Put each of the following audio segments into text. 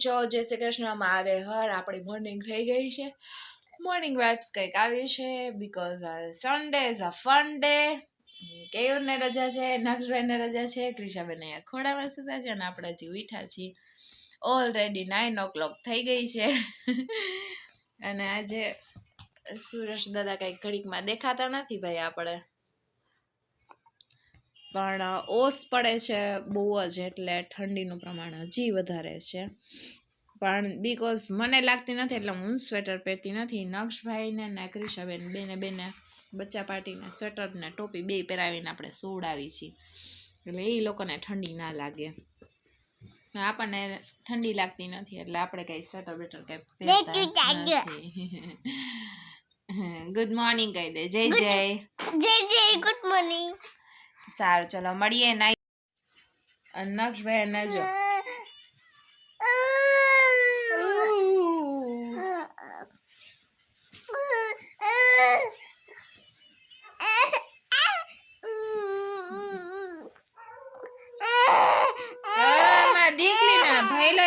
છો? જય શ્રી કૃષ્ણ, મહાદેવ હર. આપણી મોર્નિંગ થઈ ગઈ છે. મોર્નિંગ વાઇબ્સ કંઈક આવી છે because Sunday is a fun day. કેયુરને રજા છે, નક્ષભાઈને રજા છે, ક્રિશાબેન અહીંયા ખોડામાં સુતા છે અને આપણે હજી ઉઠ્યા છીએ. ઓલરેડી 9 o'clock થઈ ગઈ છે અને આજે સુરેશ દાદા કંઈક ઘડીકમાં દેખાતા નથી ભાઈ આપણે, પણ ઓસ પડે છે બહુ જ, એટલે ઠંડીનું પ્રમાણ હજી વધારે છે. પણ બીકોઝ મને લાગતી નથી એટલે હું સ્વેટર પહેરતી નથી. નક્ષભાઈને ને ક્રિશાબેન બેને બચ્ચા પાર્ટીને સ્વેટર ને ટોપી બે પહેરાવીને આપણે સુવડાવી છીએ, એટલે એ લોકોને ઠંડી ના લાગે. આપણને ઠંડી લાગતી નથી એટલે આપણે કઈ સ્વેટર બેટર કઈ પહેરતા નથી. ગુડ મોર્નિંગ કહી દે. જય જય ગુડ મોર્નિંગ. સારું ચલો મળીએ. નક્ષભાઈ ને જો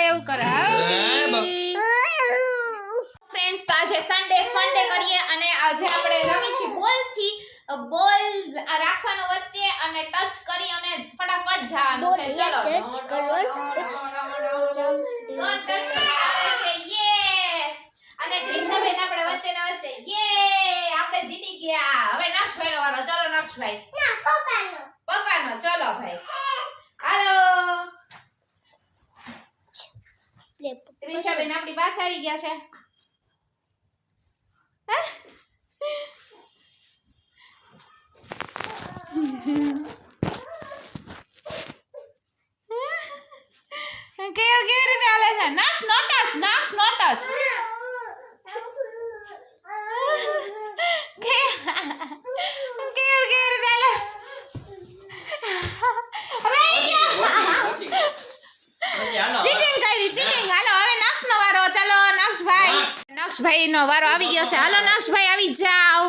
એવું કરે. ફ્રેન્ડ્સ, તો આજે સન્ડે ફન ડે કરીએ અને આજે આપણે રમી છીએ બોલ થી. બોલ રાખવાનો વચ્ચે અને ટચ કરી અને ફટાફટ જવાનું છે. ચલો ટચ કરવાનું. કોણ ટચ આવે છે? યસ. અને ક્રિશાબેન આપણે વચ્ચે ને વચ્ચે. યે, આપણે જીતી ગયા. હવે નક્ષભાઈ નો વારો. ચલો નક્ષભાઈ. ના, પપ્પાનો. ચલો ભાઈ, હાલો. ક્રિશાબેન આપણી પાસે આવી ગયા છે. કેવી રીતે હાલે છે? નક્ષ નો ટચ. કેવી રીતે હાલે? ચીટિંગ કરી. હાલો હવે નક્ષ નો વારો. ચાલો નક્ષભાઈ નો વારો આવી ગયો છે. હાલો નક્ષભાઈ આવી જાઓ.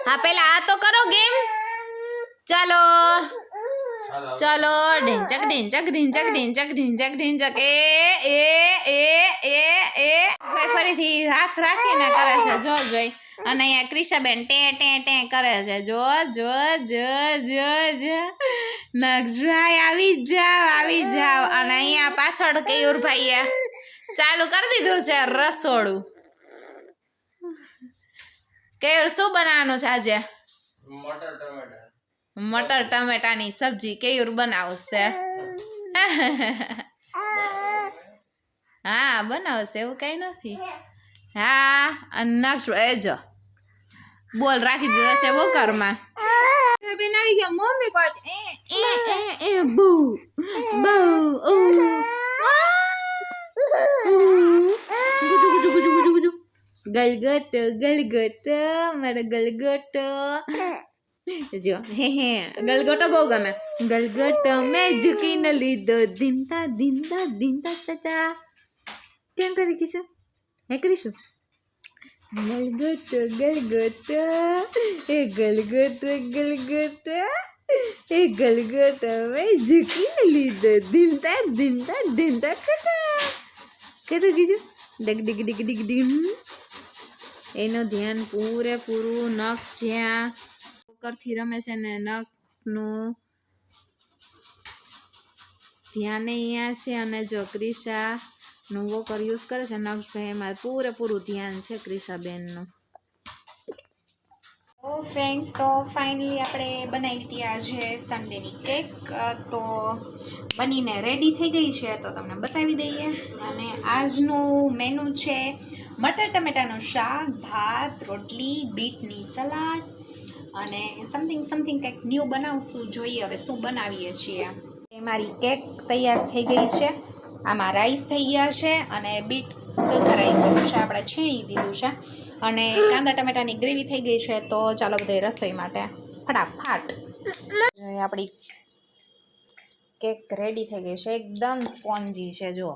હા પેલા આ તો કરો ગેમ. ચાલો ઢીંચક એ ભાઈ ફરીથી હાથ રાખીને કરે છે. જોઈ અને અહીંયા ક્રિશાબેન ટે કરે છે. જો નક્ષભાઈ આવી જાવ. અને અહીંયા પાછળ કેયુરભાઈએ ચાલુ કરી દીધું છે રસોડું. કેયુર શું બનાવવાનું છે આજે? મટર ટમેટાની સબ્જી કેયુર બનાવશે. હા બનાવશે, એવું કઈ નથી. હા અને નક્ષભાઈ જો બોલ રાખી દીધો છે વોકરમાં. બેન આવી ગયા મમ્મી પાછ. બહુ ગલગોટો મારો ગલગોટો. જો ગલગોટો બહુ ગમે. ગલગોટો મેં ઝૂકીને લીધો ધીમતા ચાચા. કેમ કરી કીશું? હે કરીશું ગલગોટો મેં ઝૂકીને લીધો ધીમતા ચાચા. કેતું કીધું? ડીગ. એનું ધ્યાન પૂરેપૂરું નક્ષ જ્યાં પોકરથી રમે છે ને નક્ષનું ધ્યાન અહીંયા છે. અને જો ક્રિશાનું વોકર યુઝ કરે છે નક્ષભાઈ, એમાં પૂરેપૂરું ધ્યાન છે ક્રિશાબેનનું. તો ફ્રેન્ડ્સ, તો ફાઇનલી આપણે બનાવી હતી આજે સન્ડેની કેક. તો બનીને રેડી થઈ ગઈ છે, તો તમને બતાવી દઈએ. અને આજનું મેનુ છે મટર ટમેટાનું શાક, ભાત, રોટલી, બીટની સલાડ અને સમથિંગ કંઈક ન્યૂ બનાવશું. જોઈએ હવે શું બનાવીએ છીએ. એ મારી કેક તૈયાર થઈ ગઈ છે. આમાં રાઈસ થઈ ગયા છે અને બીટ સુધારાઈ ગયું છે, આપણે છીણી દીધું છે. અને કાંદા ટમેટાની ગ્રેવી થઈ ગઈ છે. તો ચાલો બધા રસોઈ માટે ફટાફટ. જોઈએ આપણી કેક રેડી થઈ ગઈ છે, એકદમ સ્પોન્જી છે. જો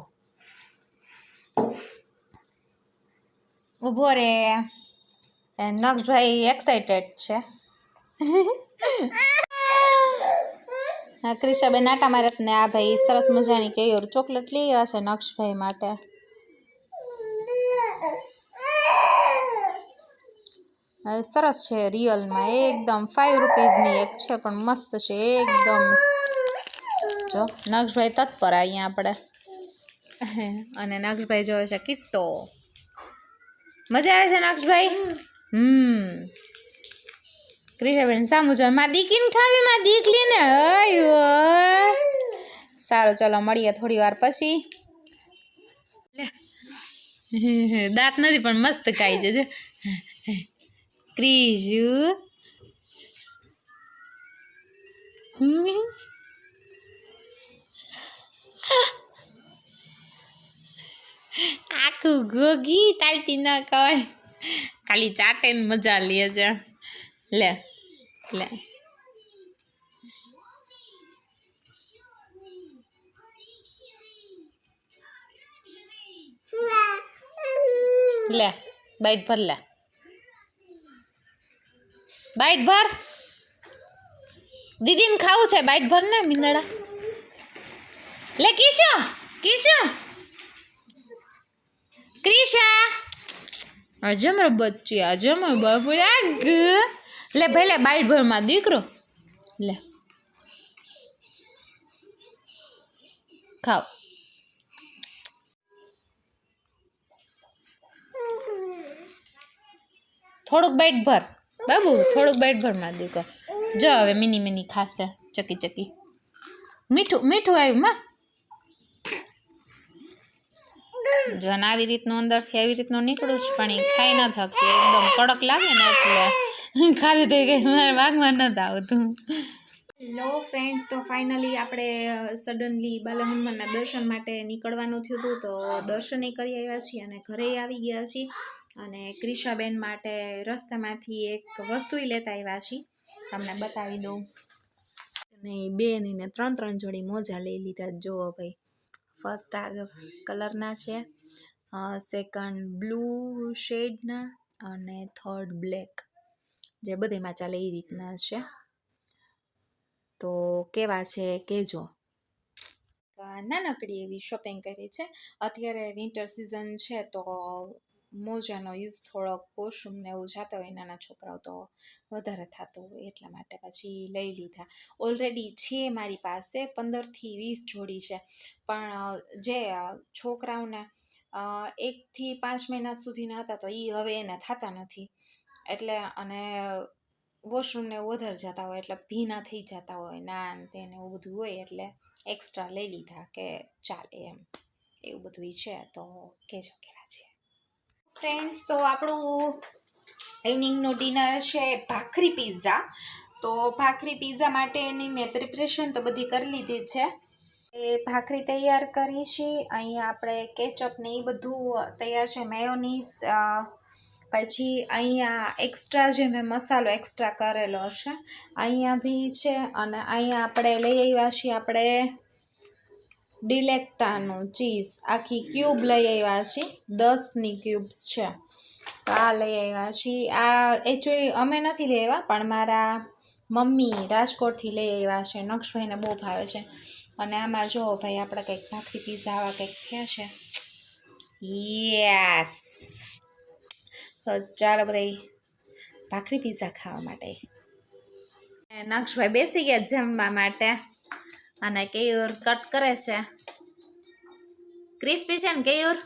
ઊભો રે. નક્ષભાઈ એક્સાઇટેડ છે. હા ક્રિશાબેન આટા મારે ને આ ભાઈ સરસ મજાની કેયોર ચોકલેટ લઈ આવ્યા છે નક્ષભાઈ માટે. સરસ છે રિયલમાં એકદમ 5 રૂપીસની એક છે પણ મસ્ત છે એકદમ. જો નક્ષભાઈ તત્પર અહીંયા આપણે અને નક્ષભાઈ જોવે છે કિટ્ટો. મજા આવે છે નક્ષભાઈ? ક્રિશાબેન સામું જો માં દીકીને ખાવી માં દીકલી ને. સારું ચલો મળીએ થોડી વાર પછી. દાંત નથી પણ મસ્ત ખાઈ જજો ક્રિશુ. આખું ગોગી તાલતી ન કહેવાય ખાલી ચાટે ને મજા લે છે. લે લે લે બાઈટ ભર. લે બાઈટ ભર. દીદીને ખાવું છે બાઈટ ભર ને મીંદડા. લે કિશુ કિશુ ક્રિશા અજમર બચ્ચી અજમર બાબુ લાગ. લે ભાઈ લે બાઈટ ભર માં દીકરો. લે ખાવ. થોડુંક બાઈટ ભર બાબુ થોડુંક બાઈટ ભર માં દીકરો. જો હવે મિની મિની ખાશે ચકી ચકી. મીઠું મીઠું આવ્યું માં. જો આવી રીતનું અંદરથી આવી રીતનું નીકળું જ પણ ખાઈ ન થકતી એકદમ કડક લાગે ને એટલે ખાલી થઈ ગઈ મારે વાગમાં નથી આવતું. લો ફ્રેન્ડ્સ તો ફાઇનલી આપણે સડનલી બાલા હનુમાનના દર્શન માટે નીકળવાનું થયું હતું તો દર્શને કરી આવ્યા છીએ અને ઘરે આવી ગયા છીએ અને ક્રિશાબેન માટે રસ્તામાંથી એક વસ્તુ લેતા આવ્યા છીએ તમને બતાવી દઉં. અને બેનને 3 જોડી મોજા લઈ લીધા. જુઓ ભાઈ ફર્સ્ટ આ કલરના છે, સેકન્ડ બ્લુ શેડના અને થર્ડ બ્લેક જે બધીમાં ચાલે એ રીતના છે. તો કેવા છે કહેજો. નાનકડી એવી શોપિંગ કરી છે. અત્યારે વિન્ટર સિઝન છે તો મોજાનો યુઝ થોડોક વોશરૂમ ને એવું જતા હોય નાના છોકરાઓ તો વધારે થતું હોય એટલા માટે પછી લઈ લીધા. ઓલરેડી છે મારી પાસે 15 થી 20 જોડી છે પણ જે છોકરાઓને 1 થી 5 મહિના સુધીના હતા તો એ હવે એને થતા નથી એટલે અને વોશરૂમને વધારે જતા હોય એટલે ભીના થઈ જતા હોય ના તેને એવું બધું હોય એટલે એક્સ્ટ્રા લઈ લીધા કે ચાલે એમ એવું બધું છે. તો કહેજો કેવા છે ફ્રેન્ડ્સ. તો આપણું ઇવનિંગનું ડિનર છે ભાખરી પિઝા. તો ભાખરી પિઝા માટેની મેં પ્રિપરેશન તો બધી કરી લીધી છે. એ ભાખરી તૈયાર કરી છે. અહીંયા આપણે કેચઅપ ને એ બધું તૈયાર છે, મેયોનીઝ. પછી અહીંયા એક્સ્ટ્રા જે મેં મસાલો એક્સ્ટ્રા કરેલો છે અહીંયા બી છે અને અહીંયા આપણે લઈ આવ્યા છીએ આપણે ડિલેક્ટાનું ચીઝ આખી ક્યુબ લઈ આવ્યા છીએ 10ની ક્યુબ્સ છે તો આ લઈ આવ્યા છીએ. આ એકચ્યુઅલી અમે નથી લઈ આવ્યા પણ મારા મમ્મી રાજકોટથી લઈ આવ્યા છે. નક્ષભાઈને બહુ ભાવે છે. અને આમાં જો ભાઈ આપણે કંઈક ભાખરી પીઝા આવા કંઈક થયા છે. યસ તો ચાલો બધા ભાખરી પીઝા ખાવા માટે. નક્ષભાઈ બેસી ગયા જમવા માટે અને કેયુર કટ કરે છે. ક્રિસ્પી છે ને કેયુર?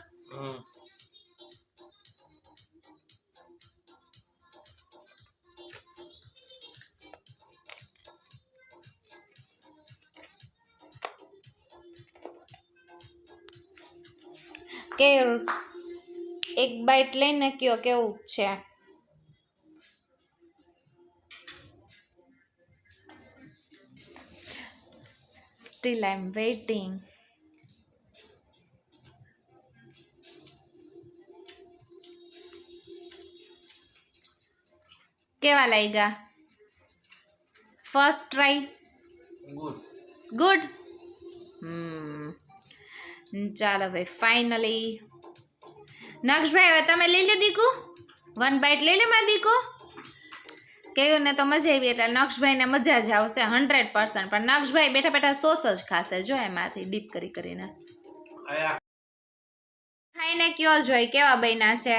કેયુર એક બાઈટ લઈને કયો કેવું છે? Still I'm waiting. કેવા લાગ્યા? First try? ગુડ. ચાલો ભાઈ ફાઇનલી નક્ષભાઈ હવે તમે લઈ લો દીકુ. 1 બાઈટ લઈ લે માં દીકુ. કેવું ને તો મજા આવી એટલે નક્ષભાઈને મજા જ આવશે 100%. પણ નક્ષભાઈ બેઠા બેઠા સોસ જ ખાશે જો એમાંથી ડીપ કરીને ખાઈને કયો જોઈ કેવા બન્યા છે.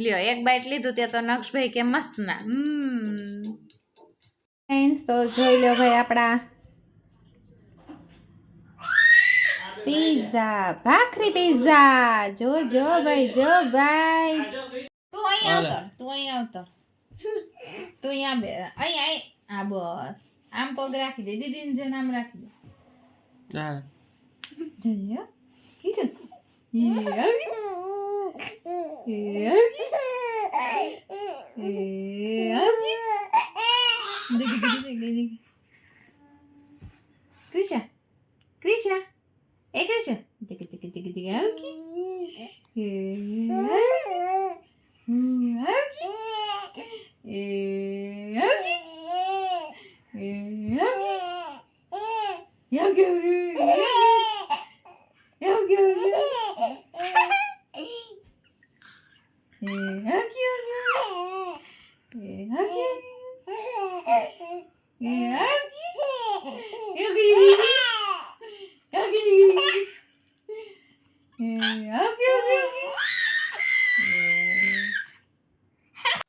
લ્યો એક બાઈટ લીધું તે તો નક્ષભાઈ કે મસ્ત ના. ફ્રેન્ડ્સ તો જોઈ લો ભાઈ આપણા પિઝા ભાખરી પિઝા જો જો ભાઈ તું અહીં આવતો તું અહીંયા બે અહીં હા બસ આમ પગ રાખી દે દીદીને જે નામ રાખી દે જઈએ કીધું ક્રિશા ક્રિશા એ Krisha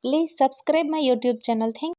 Please subscribe my YouTube channel. Thank